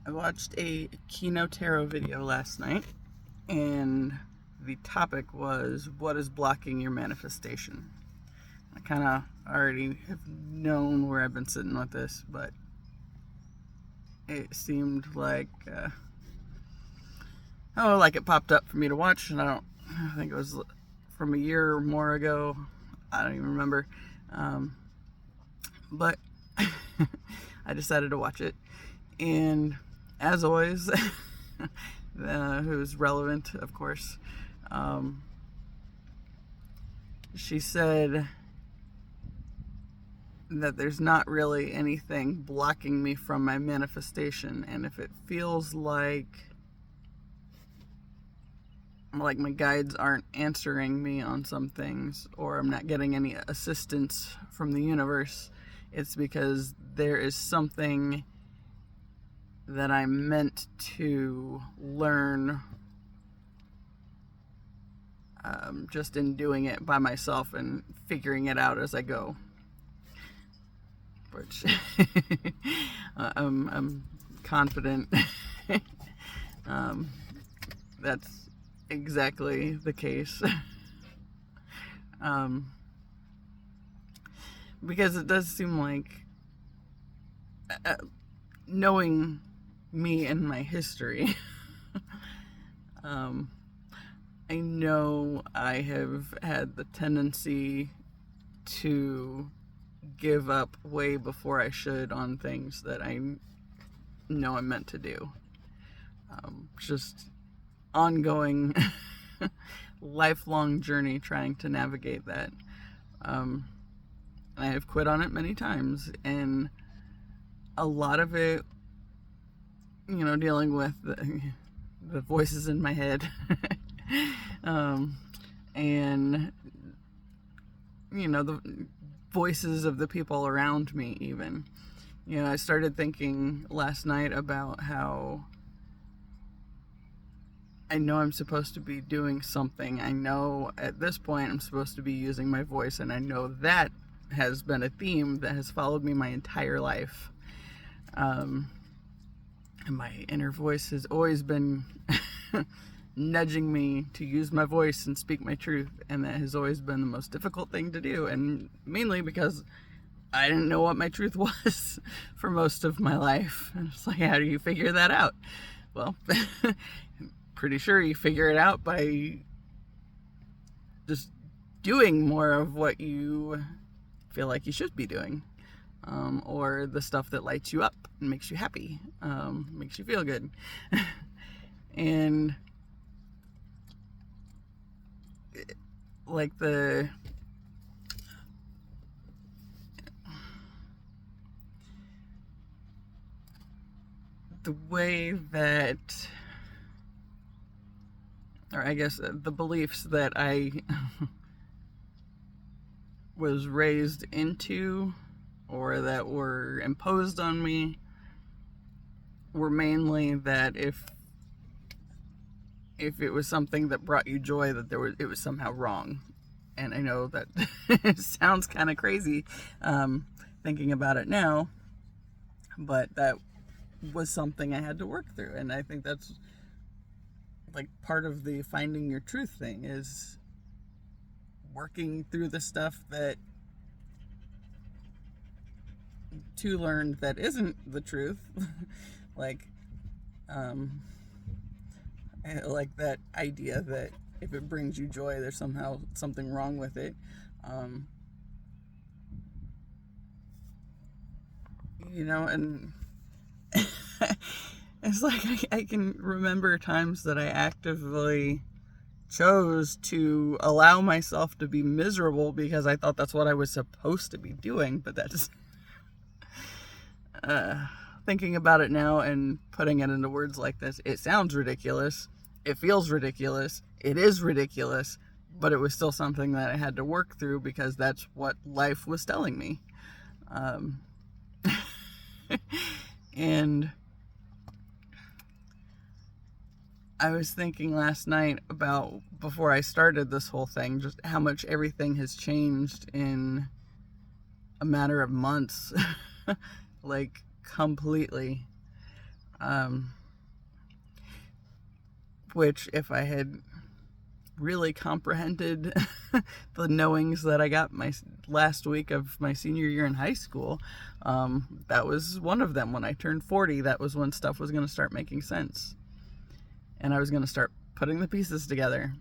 I watched a Kino Tarot video last night, and the topic was what is blocking your manifestation. I kind of already have known where I've been sitting with this, but it seemed like it popped up for me to watch, and I think it was from a year or more ago. I don't even remember, but I decided to watch it, and as always, who's relevant, of course, she said that there's not really anything blocking me from my manifestation, and if it feels like my guides aren't answering me on some things, or I'm not getting any assistance from the universe, it's because there is something that I'm meant to learn just in doing it by myself and figuring it out as I go. Which I'm confident that's exactly the case. Because it does seem like, knowing me and my history, I know I have had the tendency to give up way before I should on things that I know I'm meant to do. Just ongoing lifelong journey trying to navigate that. I have quit on it many times, and a lot of it, dealing with the voices in my head, and the voices of the people around me even. I started thinking last night about how I know I'm supposed to be doing something. I know at this point I'm supposed to be using my voice, and I know that has been a theme that has followed me my entire life. And my inner voice has always been nudging me to use my voice and speak my truth, and that has always been the most difficult thing to do, and mainly because I didn't know what my truth was for most of my life. And it's like, how do you figure that out? Well, pretty sure you figure it out by just doing more of what you feel like you should be doing, or the stuff that lights you up and makes you happy, makes you feel good. And like the way that, or I guess the beliefs that I was raised into, or that were imposed on me, were mainly that if it was something that brought you joy, that it was somehow wrong. And I know that it sounds kind of crazy, thinking about it now, but that was something I had to work through. And I think that's like part of the finding your truth thing, is working through the stuff that to learn that isn't the truth. like that idea that if it brings you joy, there's somehow something wrong with it. And it's like I can remember times that I actively chose to allow myself to be miserable because I thought that's what I was supposed to be doing. But that's thinking about it now and putting it into words like this, it sounds ridiculous, it feels ridiculous, it is ridiculous, but it was still something that I had to work through because that's what life was telling me. And I was thinking last night about, before I started this whole thing, just how much everything has changed in a matter of months. Like, completely. Which, if I had really comprehended the knowings that I got my last week of my senior year in high school, that was one of them. When I turned 40, that was when stuff was going to start making sense. And I was going to start putting the pieces together.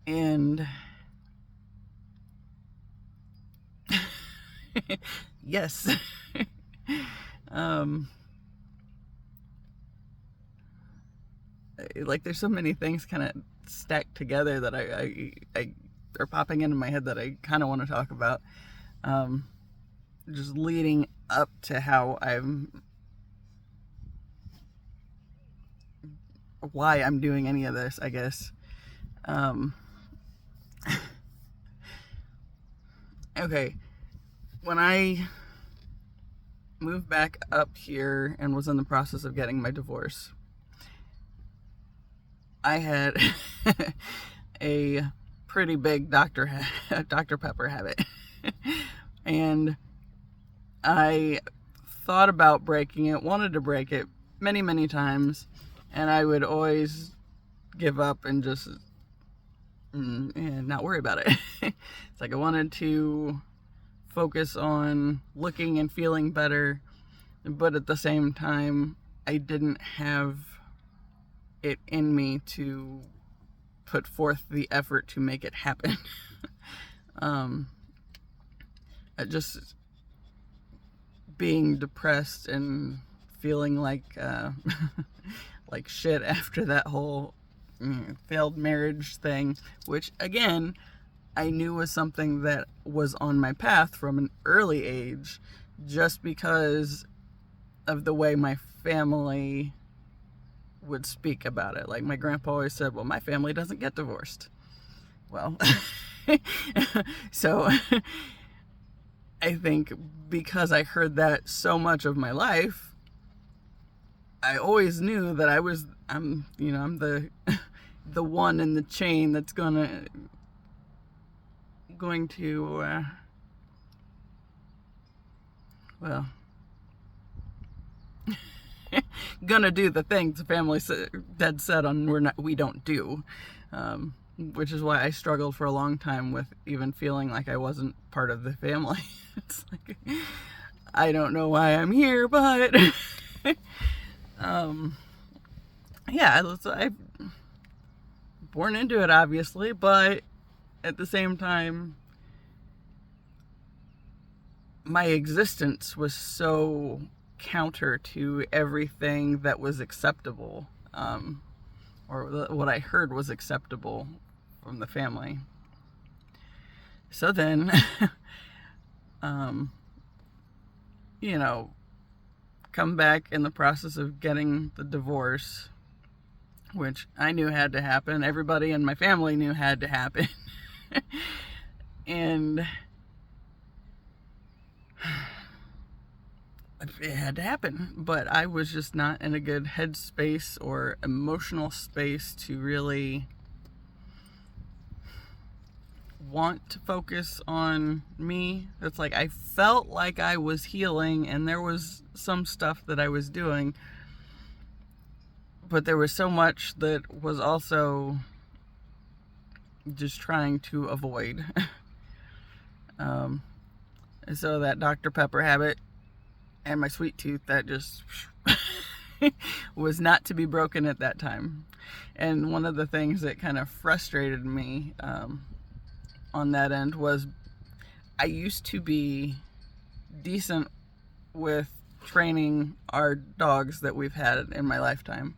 And yes. Like, there's so many things kind of stacked together that I are popping into my head that I kind of want to talk about. Just leading up to why I'm doing any of this, I guess. Okay, when I moved back up here and was in the process of getting my divorce, I had a pretty big Dr. Pepper habit. And I thought about breaking it, wanted to break it many, many times, and I would always give up and just not worry about it. It's like I wanted to focus on looking and feeling better, but at the same time, I didn't have it in me to put forth the effort to make it happen. Just being depressed and feeling like like shit after that whole failed marriage thing, which again I knew was something that was on my path from an early age, just because of the way my family would speak about it. Like, my grandpa always said, well, my family doesn't get divorced. Well, so I think because I heard that so much of my life, I always knew that I'm the the one in the chain that's going to gonna do the things the family dead set on we don't do, which is why I struggled for a long time with even feeling like I wasn't part of the family. It's like, I don't know why I'm here, but yeah, I'm born into it, obviously, but at the same time, my existence was so counter to everything that was acceptable, or what I heard was acceptable from the family. So then, come back in the process of getting the divorce, which I knew had to happen. Everybody in my family knew had to happen. And it had to happen, but I was just not in a good headspace or emotional space to really want to focus on me. It's like I felt like I was healing and there was some stuff that I was doing, but there was so much that was also just trying to avoid. So that Dr. Pepper habit and my sweet tooth, that just was not to be broken at that time. And one of the things that kind of frustrated me on that end was I used to be decent with training our dogs that we've had in my lifetime,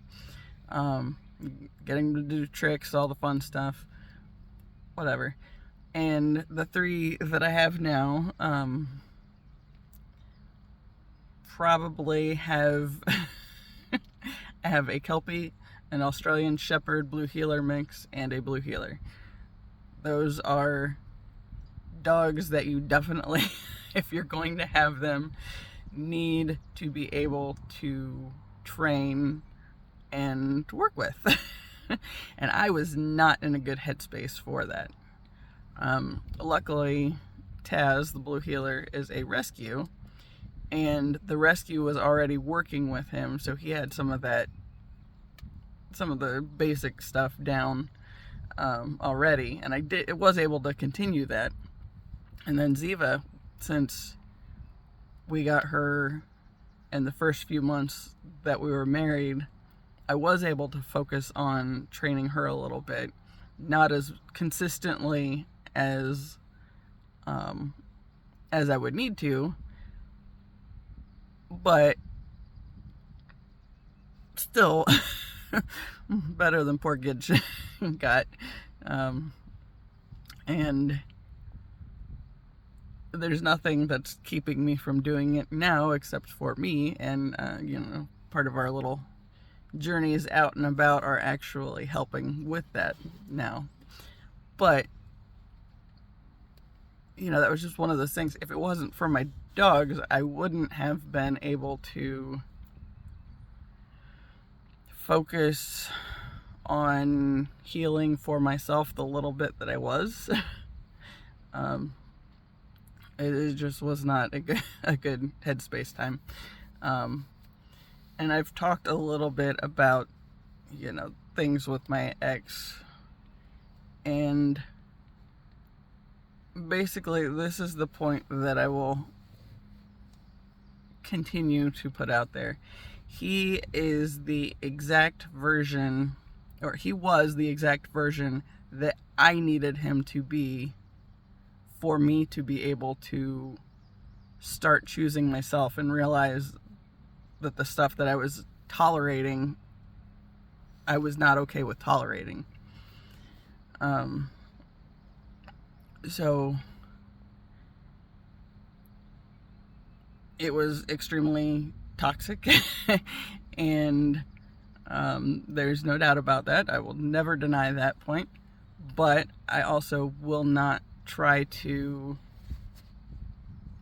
getting to do tricks, all the fun stuff, whatever. And the 3 that I have now probably have I have a Kelpie, an Australian Shepherd Blue Heeler mix, and a Blue Heeler. Those are dogs that you definitely, if you're going to have them, need to be able to train and to work with. And I was not in a good headspace for that. Luckily, Taz, the Blue Heeler, is a rescue, and the rescue was already working with him, so he had some of the basic stuff down already, and I was able to continue that. And then Ziva, since we got her in the first few months that we were married, I was able to focus on training her a little bit, not as consistently as I would need to, but still better than poor Gidge got. And there's nothing that's keeping me from doing it now except for me, and part of our little journeys out and about are actually helping with that now. But that was just one of those things. If it wasn't for my dogs, I wouldn't have been able to focus on healing for myself the little bit that I was. It just was not a good headspace time. And I've talked a little bit about, things with my ex, and basically this is the point that I will continue to put out there. He is the exact version, or he was the exact version that I needed him to be for me to be able to start choosing myself and realize that the stuff that I was tolerating, I was not okay with tolerating. So it was extremely toxic, and there's no doubt about that. I will never deny that point, but I also will not try to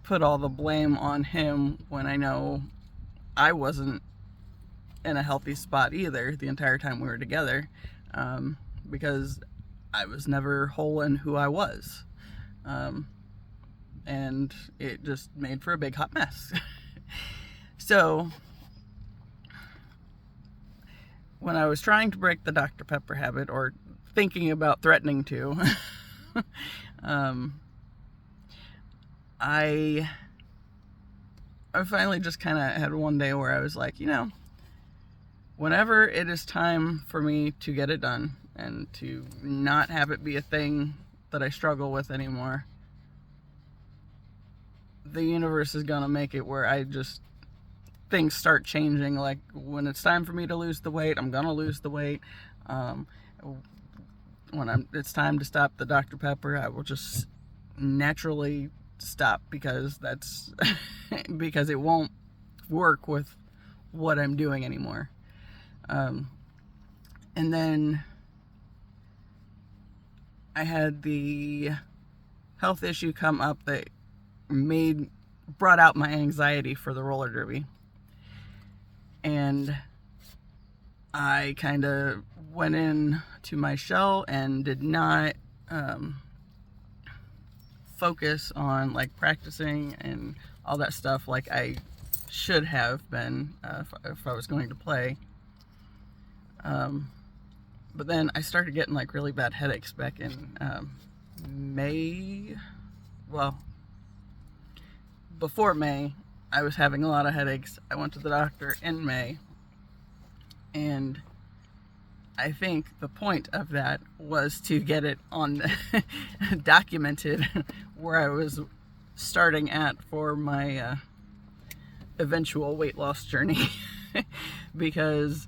put all the blame on him when I know I wasn't in a healthy spot either the entire time we were together, because I was never whole in who I was, and it just made for a big hot mess. So when I was trying to break the Dr. Pepper habit, or thinking about threatening to, I finally just kind of had one day where I was like, whenever it is time for me to get it done and to not have it be a thing that I struggle with anymore, the universe is going to make it where things start changing. Like, when it's time for me to lose the weight, I'm going to lose the weight. When it's time to stop the Dr. Pepper, I will just naturally stop, because because it won't work with what I'm doing anymore. And then I had the health issue come up that brought out my anxiety for the roller derby, and I kind of went in to my shell and did not focus on practicing and all that stuff like I should have been if I was going to play. But then I started getting really bad headaches back in May. Well, before May, I was having a lot of headaches. I went to the doctor in May, and I think the point of that was to get it on documented where I was starting at for my eventual weight loss journey. Because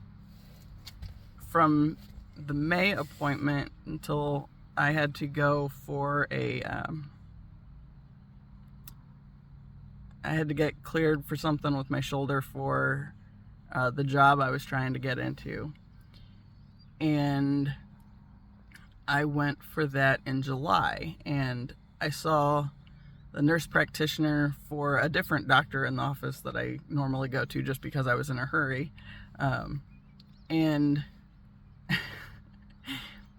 from the May appointment until I had to go for I had to get cleared for something with my shoulder for the job I was trying to get into. And I went for that in July, and I saw the nurse practitioner for a different doctor in the office that I normally go to just because I was in a hurry. And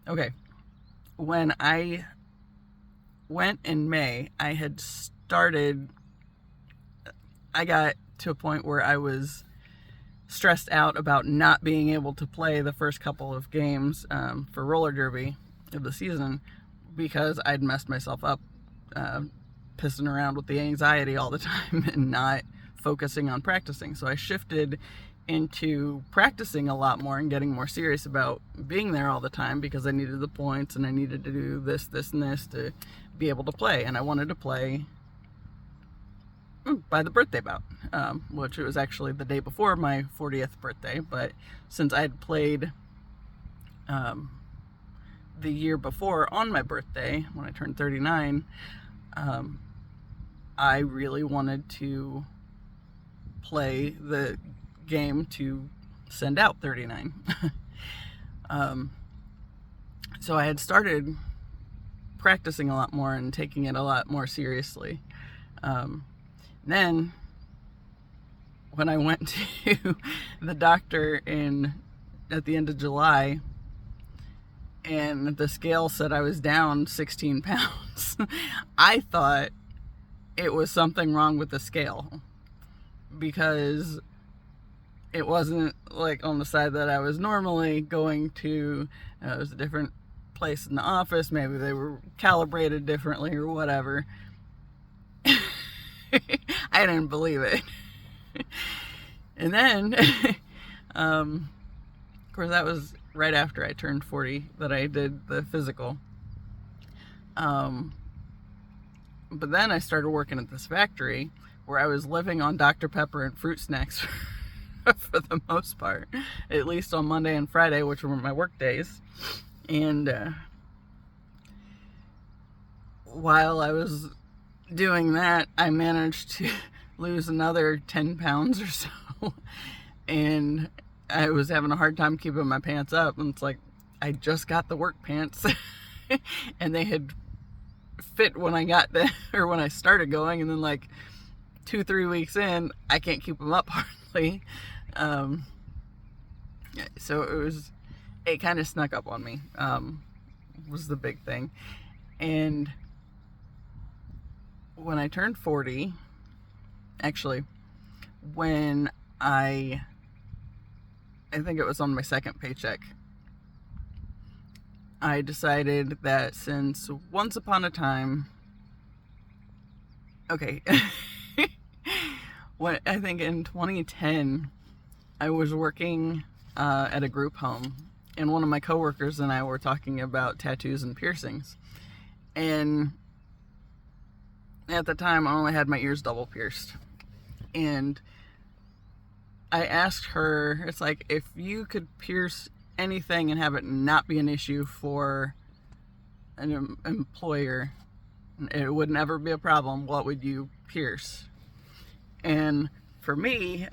okay, when I went in May, I had started I got to a point where I was stressed out about not being able to play the first couple of games for roller derby of the season because I'd messed myself up pissing around with the anxiety all the time and not focusing on practicing. So I shifted into practicing a lot more and getting more serious about being there all the time because I needed the points and I needed to do this, and this to be able to play. And I wanted to play by the birthday bout, which it was actually the day before my 40th birthday. But since I had played the year before on my birthday, when I turned 39, I really wanted to play the game to send out 39. So I had started practicing a lot more and taking it a lot more seriously. Then when I went to the doctor at the end of July and the scale said I was down 16 pounds, I thought it was something wrong with the scale because it wasn't like on the side that I was normally going to. It was a different place in the office. Maybe they were calibrated differently or whatever. I didn't believe it. And then, of course, that was right after I turned 40 that I did the physical. But then I started working at this factory where I was living on Dr. Pepper and fruit snacks for the most part, at least on Monday and Friday, which were my work days. And while I was doing that, I managed to lose another 10 pounds or so. And I was having a hard time keeping my pants up. And it's like, I just got the work pants and they had fit when I got there, or when I started going. And then like 2-3 weeks in, I can't keep them up hardly. So it kind of snuck up on me, was the big thing. And when I turned 40, actually, when I think it was on my second paycheck, I decided that since once upon a time, okay, I think in 2010, I was working at a group home, and one of my coworkers and I were talking about tattoos and piercings. And at the time, I only had my ears double pierced. And I asked her, it's like, if you could pierce anything and have it not be an issue for an employer, it would never be a problem, what would you pierce? And for me,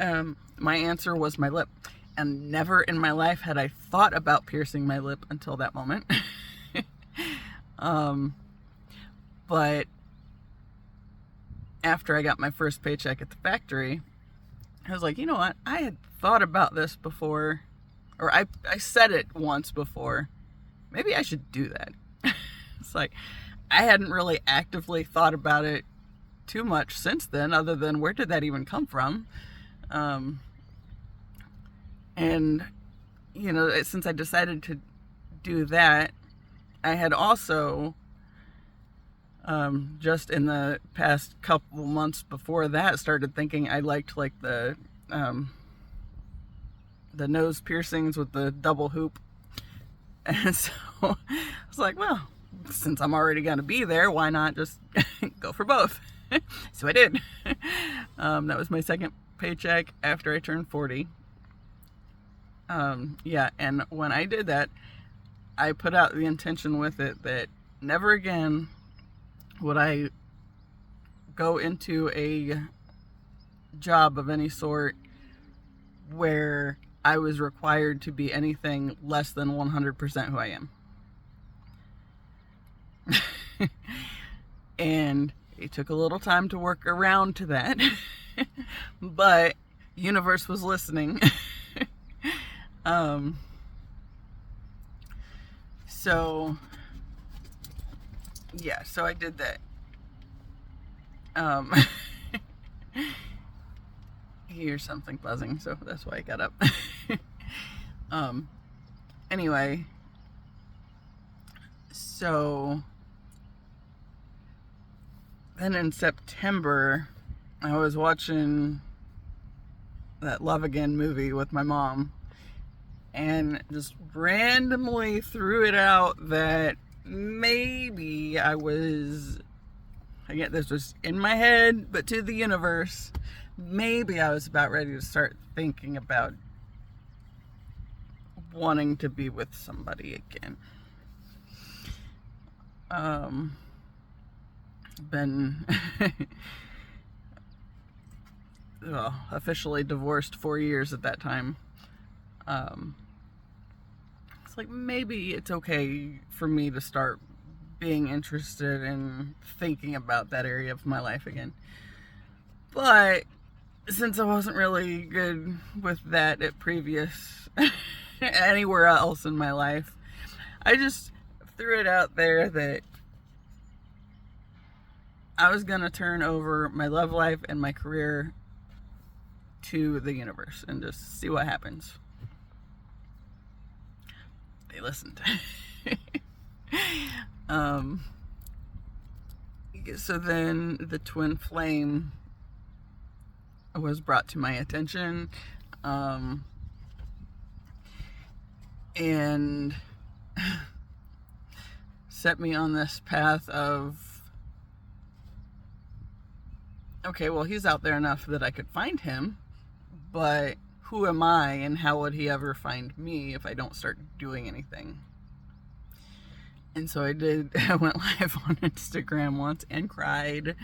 my answer was my lip. And never in my life had I thought about piercing my lip until that moment. But after I got my first paycheck at the factory, I was like, you know what? I had thought about this before, or I said it once before. Maybe I should do that. It's like, I hadn't really actively thought about it too much since then, other than where did that even come from? And, you know, since I decided to do that, I had also, just in the past couple months before that, started thinking I liked like the nose piercings with the double hoop. And so I was like, well, since I'm already going to be there, why not just go for both? So I did. That was my second paycheck after I turned 40. Yeah, and when I did that, I put out the intention with it that never again would I go into a job of any sort where I was required to be anything less than 100% who I am. And it took a little time to work around to that, but universe was listening. So yeah, so I did that. hear something buzzing, so that's why I got up. Anyway, so then in September, I was watching that Love Again movie with my mom, and just randomly threw it out that maybe again, this was in my head, but to the universe, maybe I was about ready to start thinking about wanting to be with somebody again. Been officially divorced 4 years at that time. It's like, maybe it's okay for me to start being interested in thinking about that area of my life again. But since I wasn't really good with that at previous anywhere else in my life, I just threw it out there that I was gonna turn over my love life and my career to the universe and just see what happens. They listened. So then the twin flame was brought to my attention, and set me on this path of, okay, well, he's out there enough that I could find him, but who am I and how would he ever find me if I don't start doing anything? And so I did. I went live on Instagram once and cried,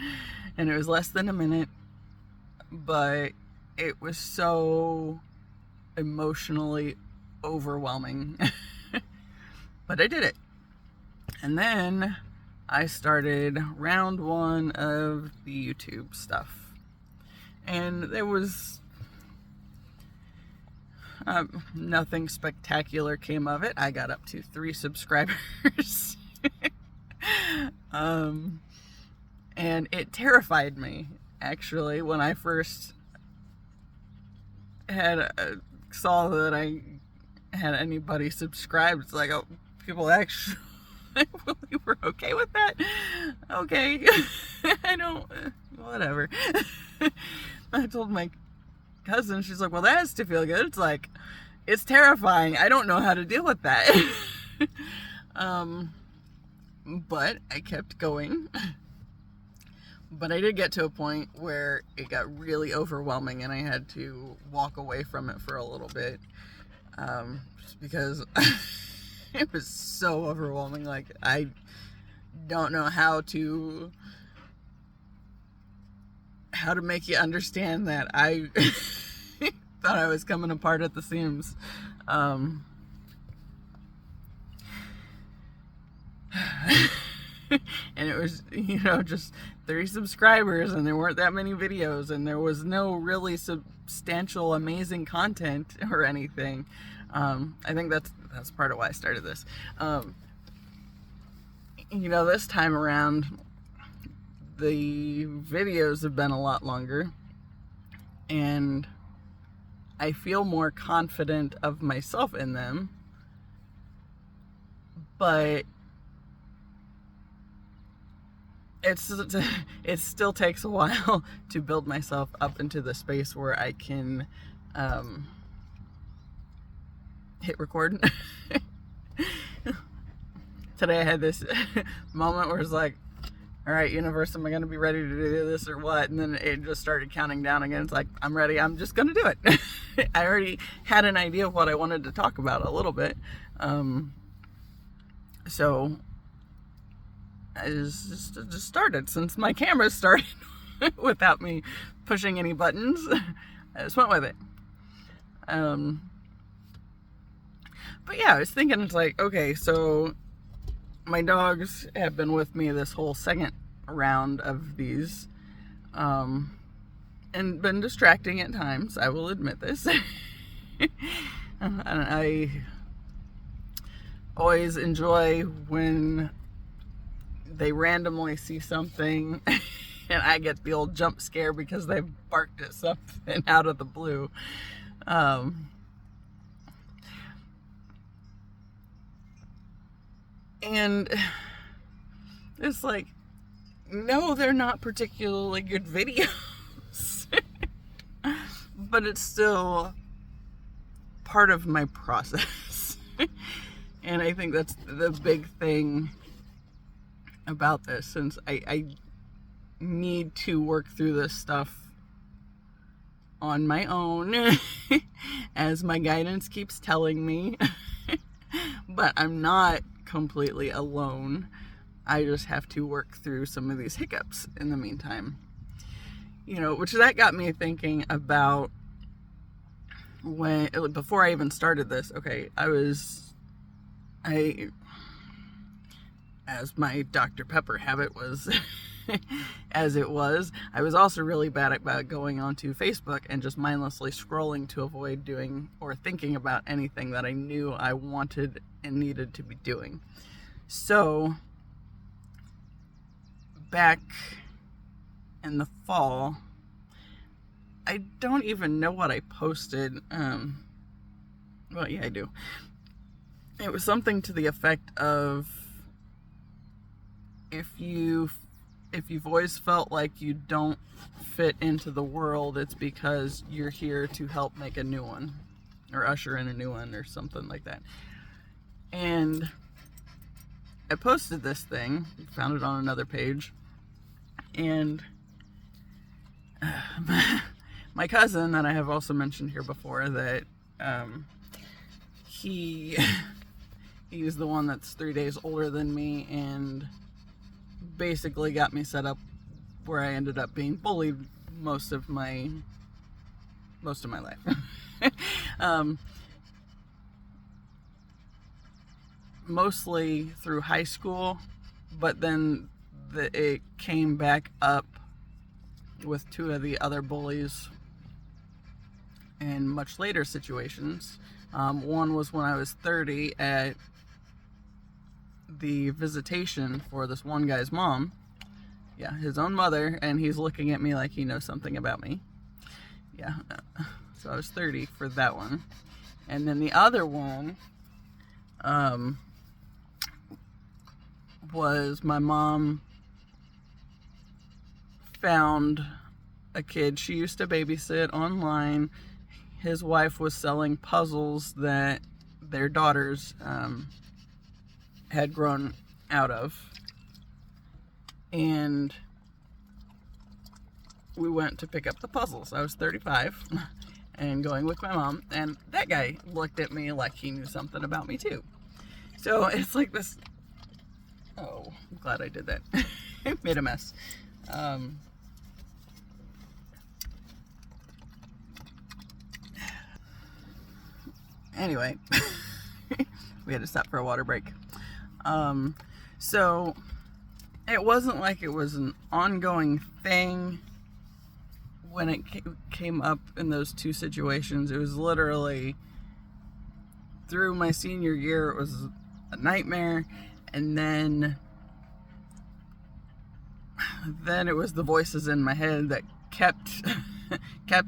and it was less than a minute, but it was so emotionally overwhelming. But I did it. And then I started round 1 of the YouTube stuff, and there was nothing spectacular came of it. I got up to 3 subscribers. And it terrified me, actually, when I first saw that I had anybody subscribed. It's like, oh, people actually were okay with that? Okay. I don't, whatever. I told my cousin, she's like, well, that has to feel good. It's like, it's terrifying. I don't know how to deal with that. But I kept going. But I did get to a point where it got really overwhelming and I had to walk away from it for a little bit. Just because it was so overwhelming. Like, I don't know how to make you understand that I thought I was coming apart at the seams. And it was, just 3 subscribers, and there weren't that many videos, and there was no really substantial, amazing content or anything. I think that's part of why I started this. This time around, the videos have been a lot longer, and I feel more confident of myself in them, but it still takes a while to build myself up into the space where I can hit record. Today I had this moment where it's like, all right, universe, am I going to be ready to do this or what? And then it just started counting down again. It's like, I'm ready. I'm just going to do it. I already had an idea of what I wanted to talk about a little bit. So I just started. Since my camera started without me pushing any buttons, I just went with it. But yeah, I was thinking, it's like, okay, so my dogs have been with me this whole second round of these, and been distracting at times. I will admit this. And I always enjoy when they randomly see something and I get the old jump scare because they barked at something out of the blue. And it's like, no, they're not particularly good videos. But it's still part of my process. And I think that's the big thing about this, since I need to work through this stuff on my own, as my guidance keeps telling me. But I'm not completely alone. I just have to work through some of these hiccups in the meantime. Which that got me thinking about before I even started this. Okay, as my Dr. Pepper habit was, as it was, I was also really bad about going onto Facebook and just mindlessly scrolling to avoid doing or thinking about anything that I knew I wanted and needed to be doing. So, back in the fall, I don't even know what I posted. Well, yeah, I do. It was something to the effect of, if you've always felt like you don't fit into the world, it's because you're here to help make a new one, or usher in a new one, or something like that. And I posted this thing, found it on another page, and my cousin, that I have also mentioned here before, that he's the one that's 3 days older than me, and basically got me set up where I ended up being bullied most of my life. Mostly through high school, but then it came back up with two of the other bullies in much later situations. One was when I was 30 at the visitation for this one guy's mom. Yeah, his own mother, and he's looking at me like he knows something about me. Yeah, so I was 30 for that one. And then the other one was my mom found a kid she used to babysit online. His wife was selling puzzles that their daughters had grown out of, and we went to pick up the puzzles. I was 35 and going with my mom, and that guy looked at me like he knew something about me too. So it's like this. Oh, I'm glad I did that. Made a mess. Anyway, we had to stop for a water break. So it wasn't like it was an ongoing thing when it came up in those two situations. It was literally through my senior year, it was a nightmare. And then it was the voices in my head that kept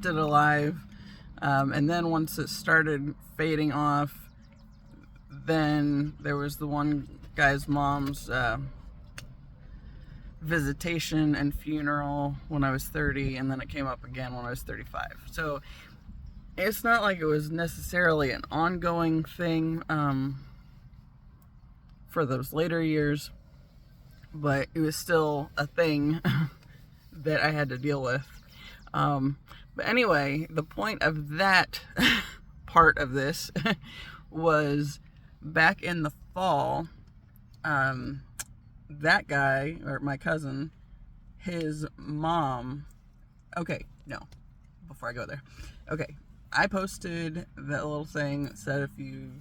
it alive. And then once it started fading off, then there was the one guy's mom's visitation and funeral when I was 30, and then it came up again when I was 35. So it's not like it was necessarily an ongoing thing for those later years, but it was still a thing that I had to deal with. But anyway, the point of that part of this was back in the fall, that guy, or my cousin, his mom, before I go there. Okay, I posted that little thing that said if you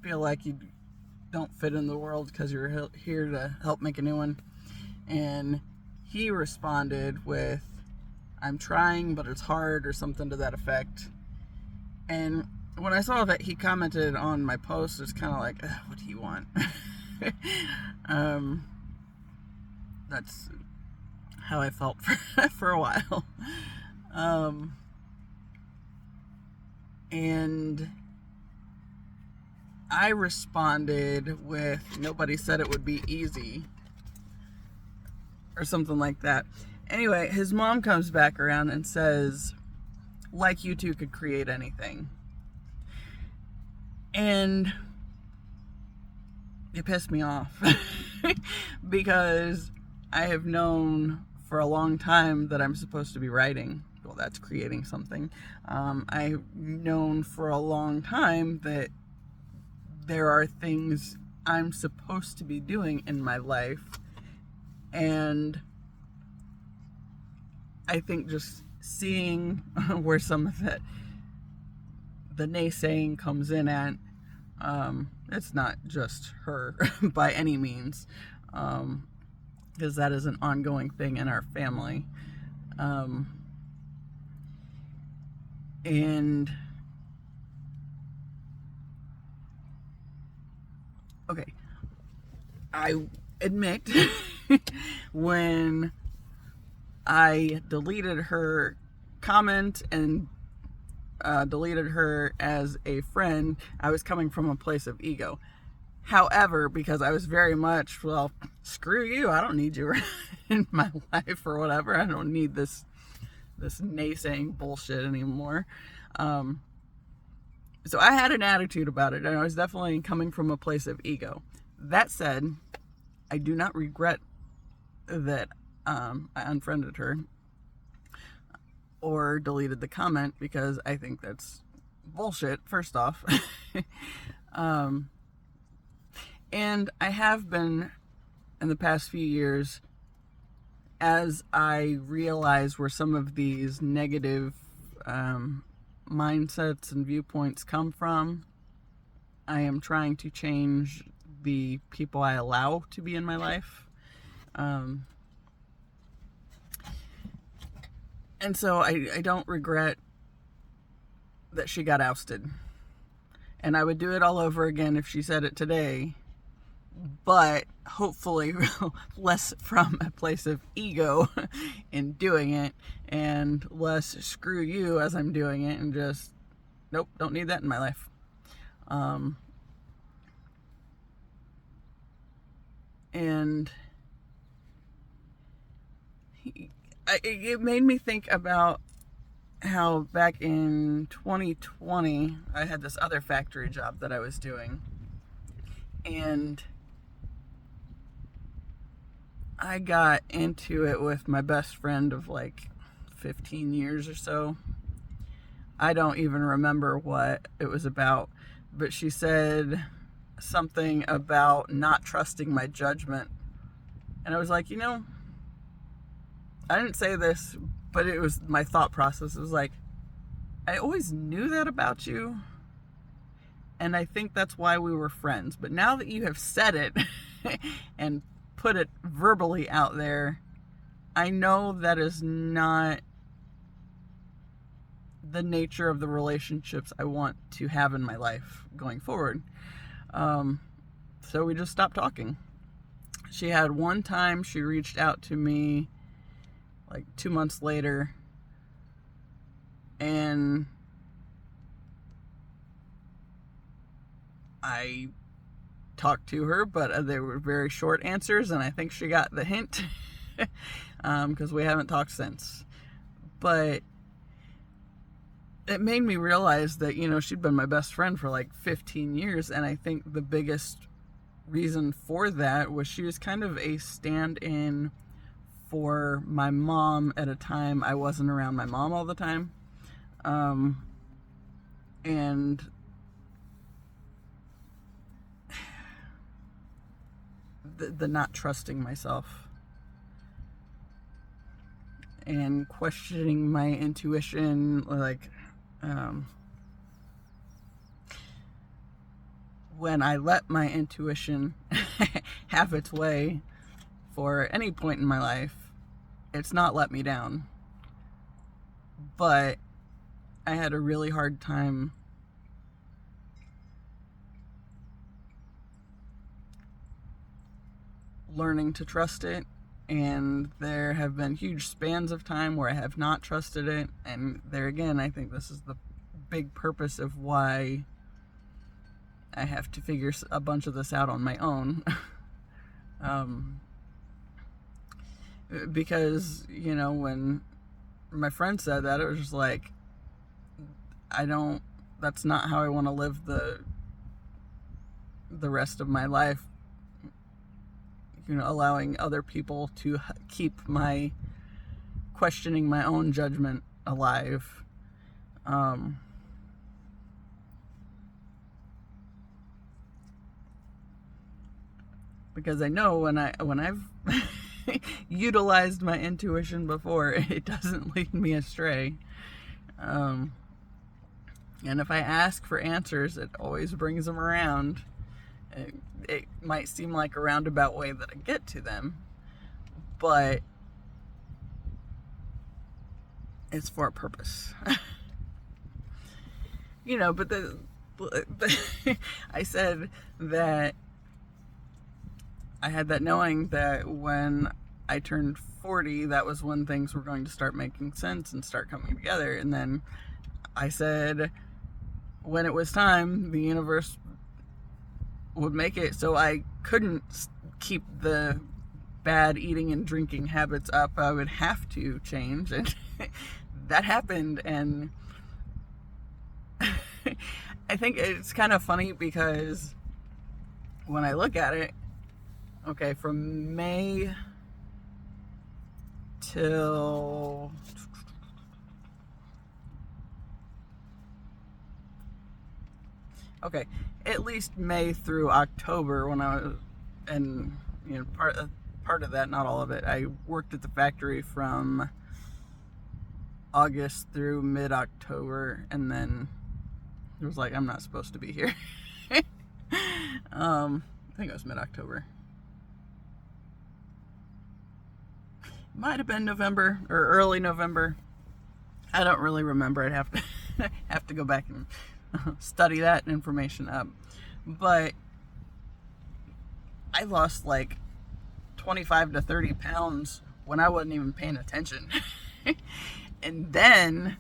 feel like you don't fit in the world because you're here to help make a new one. And he responded with, "I'm trying, but it's hard," or something to that effect. And when I saw that he commented on my post, it's kind of like, what do you want? That's how I felt for a while. And I responded with, "Nobody said it would be easy," or something like that. Anyway, his mom comes back around and says, "Like you two could create anything." And it pissed me off because I have known for a long time that I'm supposed to be writing. Well, that's creating something. I've known for a long time that there are things I'm supposed to be doing in my life. And I think just seeing where some of the naysaying comes in at, it's not just her by any means, because that is an ongoing thing in our family. And okay, I admit when I deleted her comment and deleted her as a friend, I was coming from a place of ego. However, because I was very much, well, screw you, I don't need you in my life or whatever. I don't need this naysaying bullshit anymore. So I had an attitude about it, and I was definitely coming from a place of ego. That said, I do not regret that I unfriended her or deleted the comment, because I think that's bullshit, first off. And I have been, in the past few years, as I realize where some of these negative mindsets and viewpoints come from, I am trying to change the people I allow to be in my life. And so I don't regret that she got ousted. And I would do it all over again if she said it today. But hopefully less from a place of ego in doing it, and less screw you as I'm doing it, and just, nope, don't need that in my life. And it made me think about how back in 2020 I had this other factory job that I was doing, and I got into it with my best friend of like 15 years or so. I don't even remember what it was about, but she said something about not trusting my judgment. And I was like, I didn't say this, but it was my thought process. It was like, I always knew that about you, and I think that's why we were friends. But now that you have said it and put it verbally out there, I know that is not the nature of the relationships I want to have in my life going forward. So we just stopped talking. She had one time she reached out to me like 2 months later, and I talked to her, but they were very short answers, and I think she got the hint because we haven't talked since. But it made me realize that, she'd been my best friend for like 15 years, and I think the biggest reason for that was she was kind of a stand-in for my mom at a time I wasn't around my mom all the time. And the not trusting myself and questioning my intuition, like when I let my intuition have its way for any point in my life, it's not let me down. But I had a really hard time learning to trust it And there have been huge spans of time where I have not trusted it. And there again, I think this is the big purpose of why I have to figure a bunch of this out on my own. Because, you know, when my friend said that, it was just like, that's not how I want to live the rest of my life. You know, allowing other people to keep my questioning my own judgment alive. Because I know when I've utilized my intuition before, it doesn't lead me astray. And if I ask for answers, it always brings them around. It might seem like a roundabout way that I get to them, but it's for a purpose. You know, but I said that I had that knowing that when I turned 40, that was when things were going to start making sense and start coming together. And then I said when it was time, the universe would make it so I couldn't keep the bad eating and drinking habits up. I would have to change, and that happened. And I think it's kind of funny because when I look at it, okay, from May till at least May through October, when I was, and you know, part of that, not all of it, I worked at the factory from August through mid-October, and then it was like, I'm not supposed to be here. I think it was mid-October. Might have been November or early November. I don't really remember. I'd have to go back and study that information up. But I lost like 25 to 30 pounds when I wasn't even paying attention. And then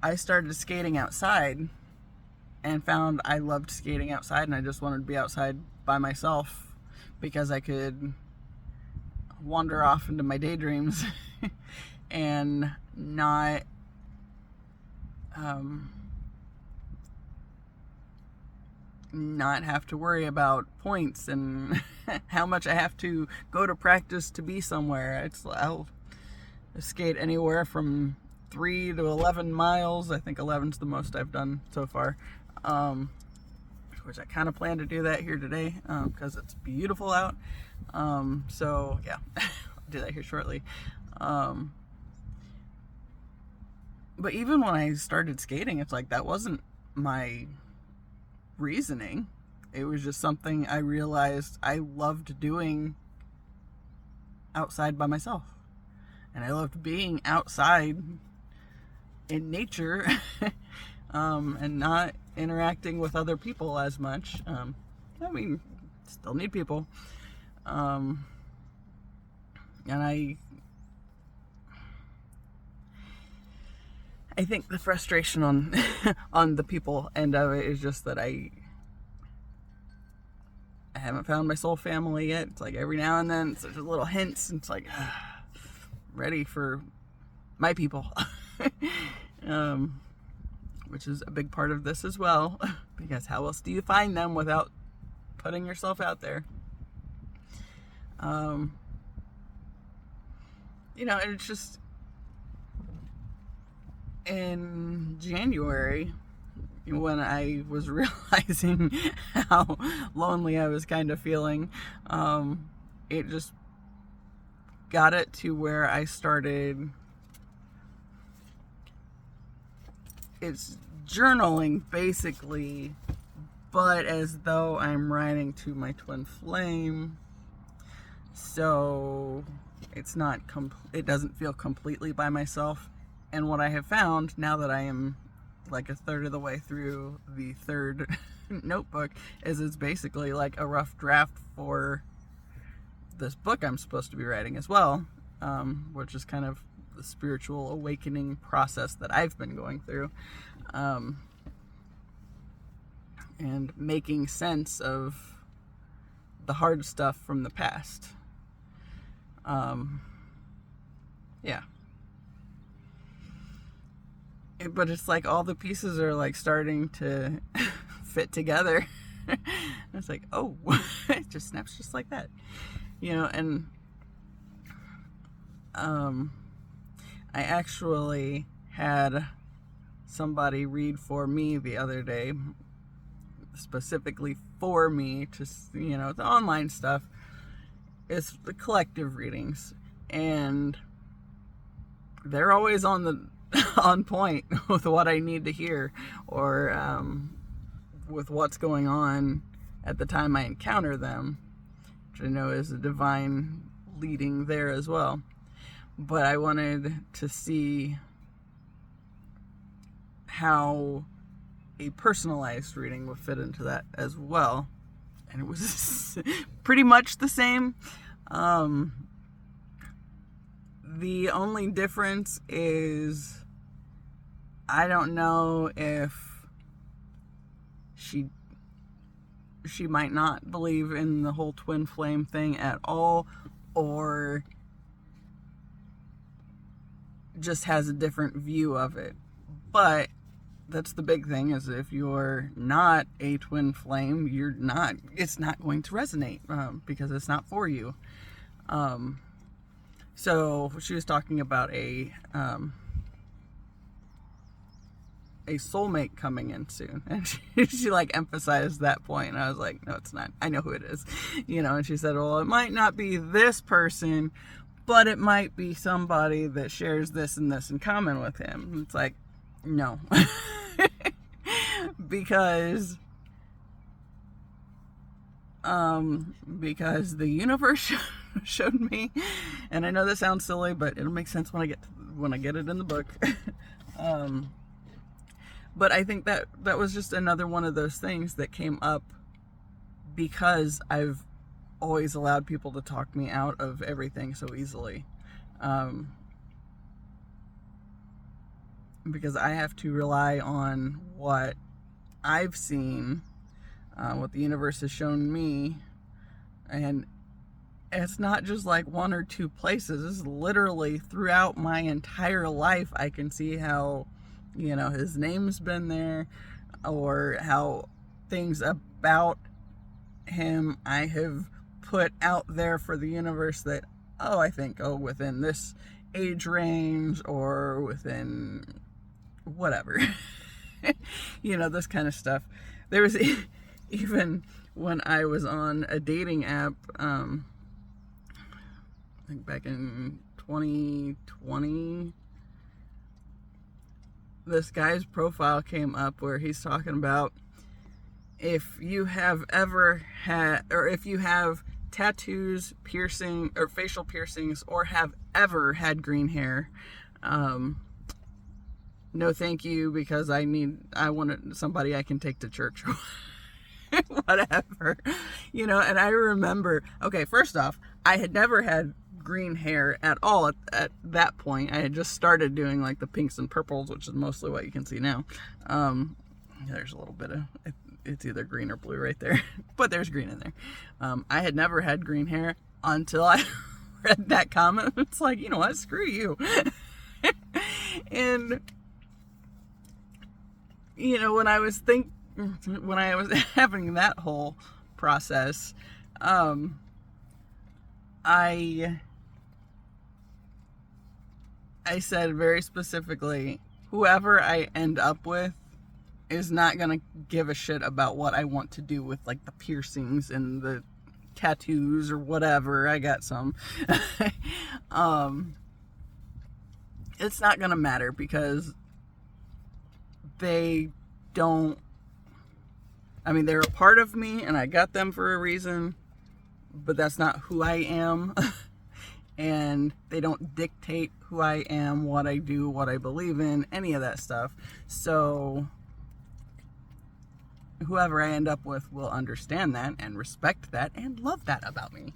I started skating outside and found I loved skating outside, and I just wanted to be outside by myself because I could wander off into my daydreams and not have to worry about points and how much I have to go to practice to be somewhere. I'll skate anywhere from 3 to 11 miles. I think 11's the most I've done so far, which I kind of plan to do that here today because it's beautiful out. So yeah, I'll do that here shortly. But even when I started skating, it's like that wasn't my reasoning. It was just something I realized I loved doing outside by myself. And I loved being outside in nature and not interacting with other people as much. I mean, still need people. And I think the frustration on on the people end of it is just that I haven't found my soul family yet. It's like every now and then it's just little hints, and it's like ready for my people. Which is a big part of this as well, because how else do you find them without putting yourself out there? You know, and it's just in January when I was realizing how lonely I was kind of feeling, it just got it to where I started, it's journaling basically, but as though I'm writing to my twin flame. So it's not it doesn't feel completely by myself. And what I have found now that I am like a third of the way through the third notebook is it's basically like a rough draft for this book I'm supposed to be writing as well, which is kind of the spiritual awakening process that I've been going through, and making sense of the hard stuff from the past. Yeah. But it's like all the pieces are like starting to fit together. It's like, oh, it just snaps just like that, and I actually had somebody read for me the other day, specifically for me, to, the online stuff is the collective readings, and they're always on point with what I need to hear, or with what's going on at the time I encounter them, which I know is a divine leading there as well. But I wanted to see how a personalized reading would fit into that as well. And it was pretty much the same. The only difference is I don't know if she might not believe in the whole twin flame thing at all, or just has a different view of it. But that's the big thing, is if you're not a twin flame, it's not going to resonate, because it's not for you. So she was talking about a soulmate coming in soon, and she like emphasized that point, and I was like, no, it's not, I know who it is, and she said, well, it might not be this person, but it might be somebody that shares this and this in common with him. And it's like, no. because the universe showed me, and I know this sounds silly, but it'll make sense when I get it in the book. But I think that was just another one of those things that came up because I've always allowed people to talk me out of everything so easily. Because I have to rely on what I've seen, what the universe has shown me, and it's not just like one or two places. It's literally throughout my entire life. I can see how, his name's been there, or how things about him I have put out there for the universe that, I think, within this age range, or within whatever, this kind of stuff. There was even when I was on a dating app, I think back in 2020, this guy's profile came up where he's talking about if you have ever had, or if you have tattoos, piercing, or facial piercings, or have ever had green hair, no thank you, because I want somebody I can take to church. Whatever, and I remember, okay, first off, I had never had green hair at all at that point. I had just started doing like the pinks and purples, which is mostly what you can see now. There's a little bit of, it's either green or blue right there, but there's green in there. I had never had green hair until I read that comment. It's like, you know what, screw you. And when I was having that whole process, I said very specifically, whoever I end up with is not gonna give a shit about what I want to do with like the piercings and the tattoos or whatever. I got some. It's not gonna matter, because they're a part of me and I got them for a reason, but that's not who I am. And they don't dictate who I am, what I do, what I believe in, any of that stuff. So whoever I end up with will understand that and respect that and love that about me.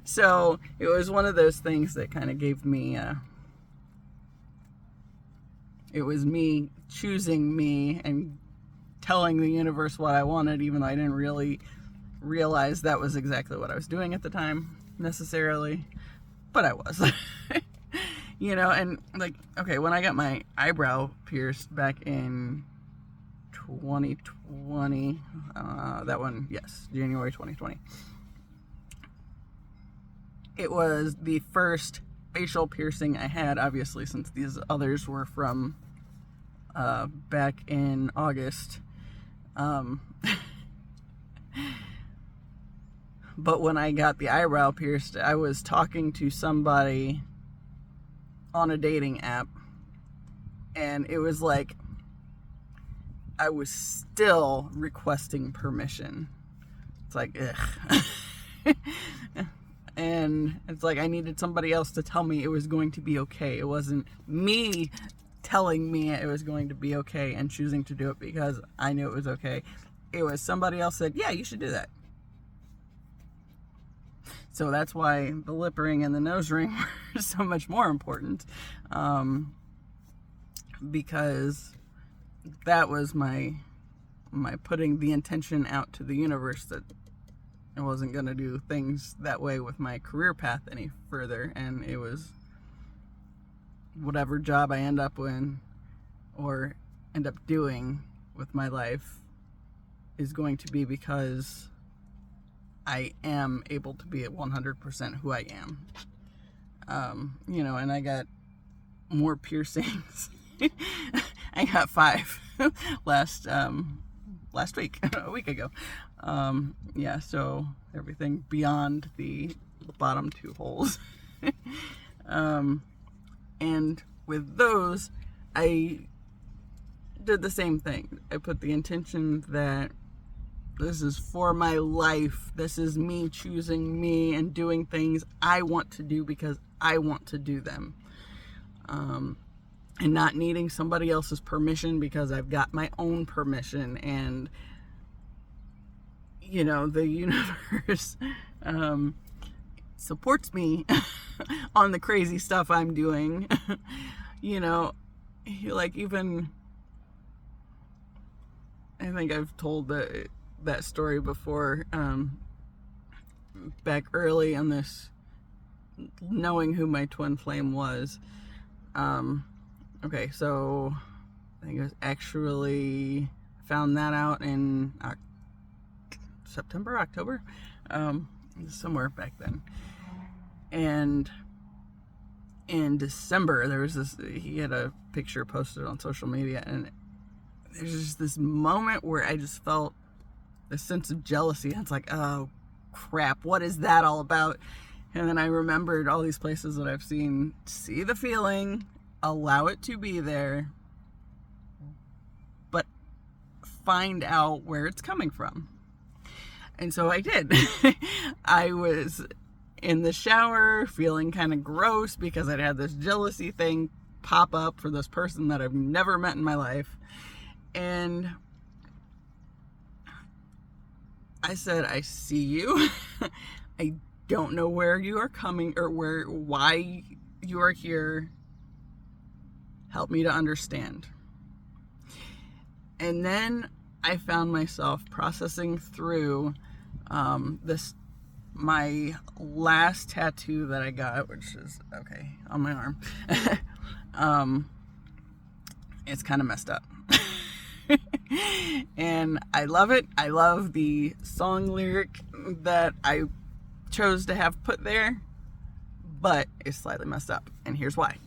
So it was one of those things that kind of gave me, it was me choosing me and telling the universe what I wanted, even though I didn't really realize that was exactly what I was doing at the time, necessarily. But I was. You know, and like, okay, when I got my eyebrow pierced back in 2020, January 2020. It was the first facial piercing I had, obviously, since these others were from back in August. But when I got the eyebrow pierced, I was talking to somebody on a dating app, and it was like I was still requesting permission. It's like, ugh. And it's like I needed somebody else to tell me it was going to be okay. It wasn't me telling me it was going to be okay and choosing to do it because I knew it was okay. It was somebody else said, yeah, you should do that. So that's why the lip ring and the nose ring were so much more important, because that was my putting the intention out to the universe that I wasn't going to do things that way with my career path any further, and it was whatever job I end up in or end up doing with my life is going to be because I am able to be at 100% who I am. You know, and I got more piercings. I got 5 last week, a week ago. Yeah, so everything beyond the bottom 2 holes. And with those, I did the same thing. I put the intention that this is for my life. This is me choosing me and doing things I want to do because I want to do them. And not needing somebody else's permission because I've got my own permission. And, you know, the universe supports me on the crazy stuff I'm doing. You know, like even, I think I've told that story before, back early in this, knowing who my twin flame was. Okay, so I think it was actually found that out in September, October, somewhere back then. And in December, there was this, he had a picture posted on social media, and there's just this moment where I just felt this sense of jealousy. And it's like, oh crap, what is that all about? And then I remembered all these places that I've seen. See the feeling, allow it to be there, but find out where it's coming from. And so I did. I was in the shower feeling kind of gross because I'd had this jealousy thing pop up for this person that I've never met in my life. And I said, I see you. I don't know where you are coming or why you are here. Help me to understand. And then I found myself processing through my last tattoo that I got, which is on my arm. It's kind of messed up. And I love it. I love the song lyric that I chose to have put there, but it's slightly messed up, and here's why.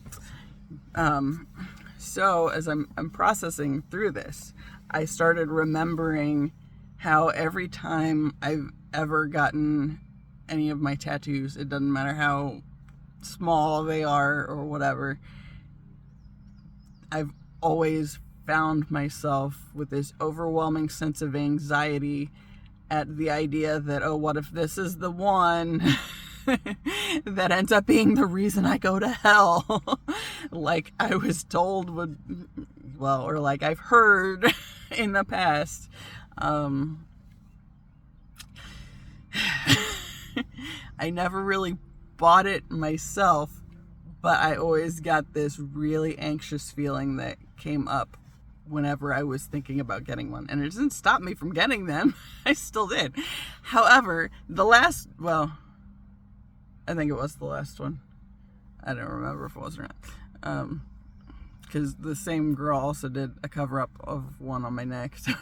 So as I'm processing through this, I started remembering how every time I've ever gotten any of my tattoos, it doesn't matter how small they are or whatever, I've always found myself with this overwhelming sense of anxiety at the idea that, oh, what if this is the one that ends up being the reason I go to hell? Like I was told or like I've heard in the past. I never really bought it myself, but I always got this really anxious feeling that came up whenever I was thinking about getting one. And it didn't stop me from getting them. I still did. However, I think it was the last one. I don't remember if it was or not. Because the same girl also did a cover-up of one on my neck. So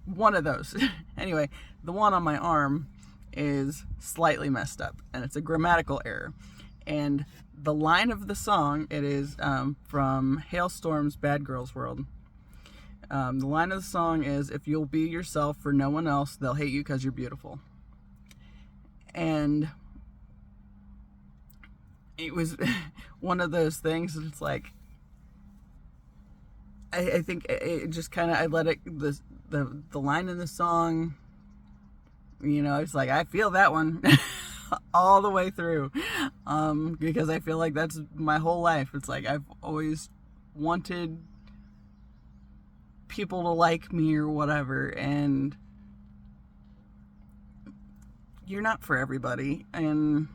one of those. Anyway, the one on my arm is slightly messed up, and it's a grammatical error. And the line of the song, it is from Hailstorm's Bad Girls World. The line of the song is, "If you'll be yourself for no one else, they'll hate you because you're beautiful." And it was one of those things that it's like, I think it just kind of, I let it, the line in the song, you know, it's like, I feel that one all the way through, because I feel like that's my whole life. It's like, I've always wanted people to like me or whatever, and you're not for everybody, and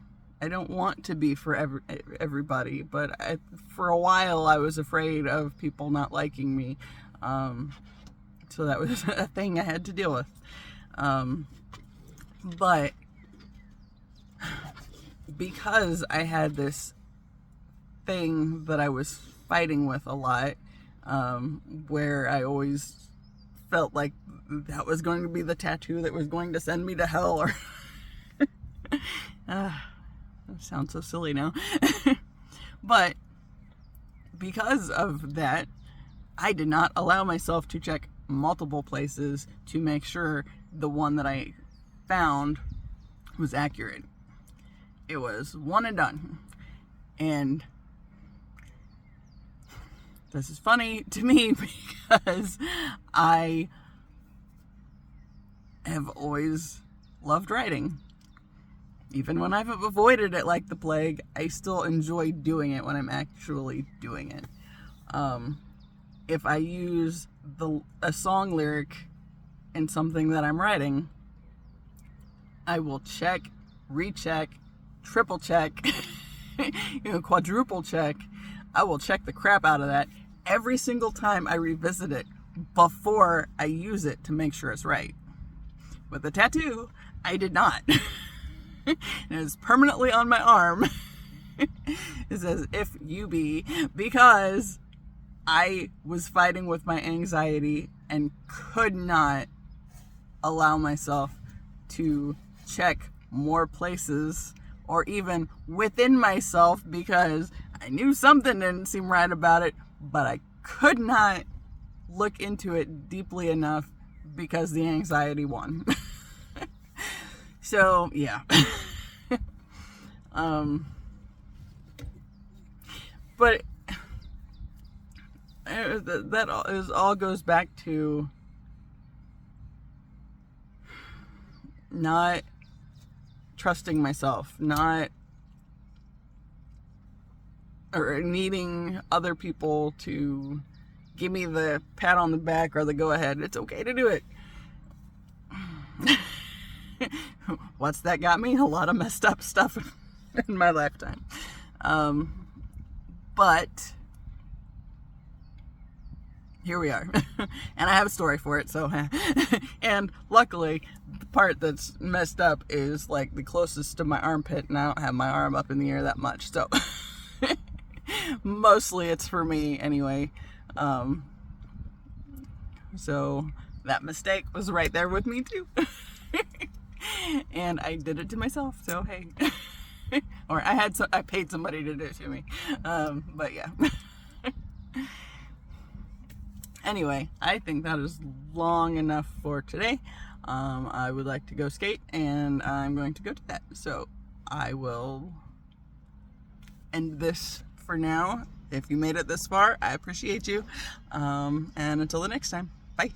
I don't want to be for everybody, but for a while I was afraid of people not liking me, so that was a thing I had to deal with. But because I had this thing that I was fighting with a lot, where I always felt like that was going to be the tattoo that was going to send me to hell, or that sounds so silly now. But because of that, I did not allow myself to check multiple places to make sure the one that I found was accurate. It was one and done. And this is funny to me because I have always loved writing. Even when I've avoided it like the plague, I still enjoy doing it when I'm actually doing it. If I use a song lyric in something that I'm writing, I will check, recheck, triple check, quadruple check. I will check the crap out of that every single time I revisit it before I use it to make sure it's right. With the tattoo, I did not. It is permanently on my arm. It says, "If you be," because I was fighting with my anxiety and could not allow myself to check more places, or even within myself, because I knew something didn't seem right about it, but I could not look into it deeply enough because the anxiety won. So, yeah. But that all goes back to not trusting myself, or needing other people to give me the pat on the back or the go ahead. It's okay to do it. What's that got me? A lot of messed up stuff in my lifetime. But here we are. And I have a story for it, so and luckily the part that's messed up is like the closest to my armpit, and I don't have my arm up in the air that much, so mostly it's for me anyway. So that mistake was right there with me too. And I did it to myself, so hey. Or I paid somebody to do it to me. But yeah. Anyway, I think that is long enough for today. I would like to go skate, and I'm going to go do that. So I will end this for now. If you made it this far, I appreciate you. And until the next time, bye.